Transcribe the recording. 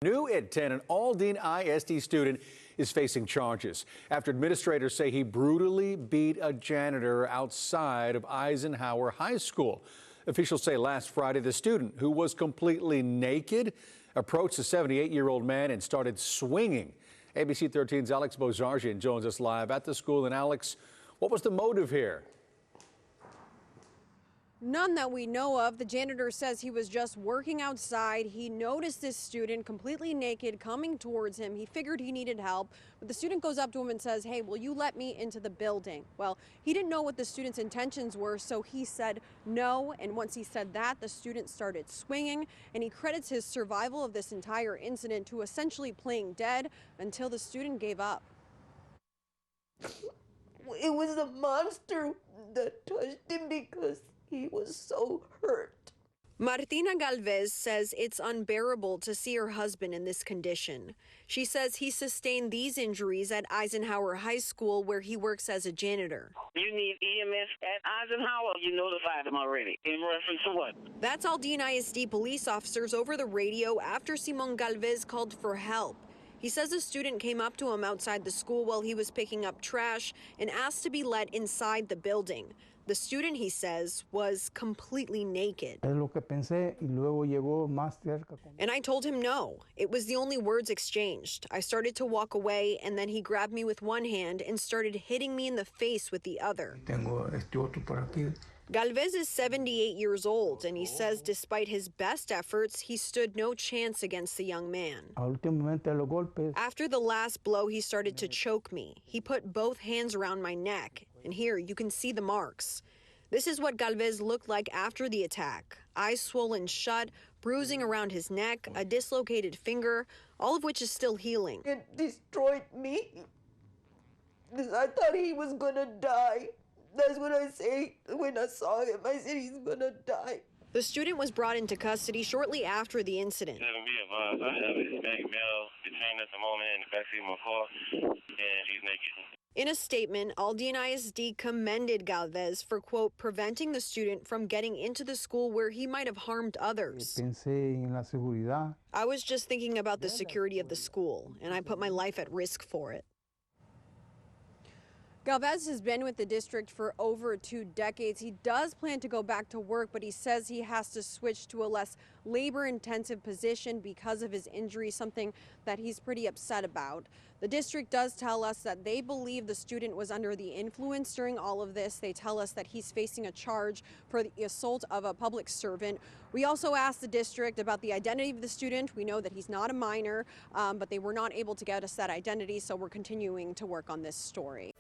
New at 10, an Aldine ISD student is facing charges after administrators say he brutally beat a janitor outside of Eisenhower High School. Officials say last Friday the student, who was completely naked, approached the 78-year-old man and started swinging. ABC 13's Alex Bozargian joins us live at the school. And Alex, what was the motive here? None that we know of. The janitor says he was just working outside. He noticed this student completely naked coming towards him. He figured he needed help, but the student goes up to him and says, "Hey, will you let me into the building?" Well, he didn't know what the student's intentions were, so he said no. And once he said that, the student started swinging, and he credits his survival of this entire incident to essentially playing dead until the student gave up. It was a monster that touched him because he was so hurt. Martina Galvez says it's unbearable to see her husband in this condition. She says he sustained these injuries at Eisenhower High School, where he works as a janitor. You need EMS at Eisenhower. You notified them already. In reference to what? That's Aldine ISD police officers over the radio after Simon Galvez called for help. He says a student came up to him outside the school while he was picking up trash and asked to be let inside the building. The student, he says, was completely naked. And I told him no. It was the only words exchanged. I started to walk away, and then he grabbed me with one hand and started hitting me in the face with the other. Galvez is 78 years old, and he says despite his best efforts, he stood no chance against the young man. After the last blow, he started to choke me. He put both hands around my neck, and here you can see the marks. This is what Galvez looked like after the attack. Eyes swollen shut, bruising around his neck, a dislocated finger, all of which is still healing. It destroyed me because I thought he was gonna die. That's what I say when I saw him. I said he's gonna die. The student was brought into custody shortly after the incident. Be advised, I have a Hispanic male detained at the moment in the backseat of my car, and he's naked. In a statement, Aldine ISD commended Galvez for, quote, preventing the student from getting into the school where he might have harmed others. I was just thinking about the security of the school, and I put my life at risk for it. Galvez has been with the district for over 2 decades. He does plan to go back to work, but he says he has to switch to a less labor-intensive position because of his injury, something that he's pretty upset about. The district does tell us that they believe the student was under the influence during all of this. They tell us that he's facing a charge for the assault of a public servant. We also asked the district about the identity of the student. We know that he's not a minor, but they were not able to get us that identity, so we're continuing to work on this story.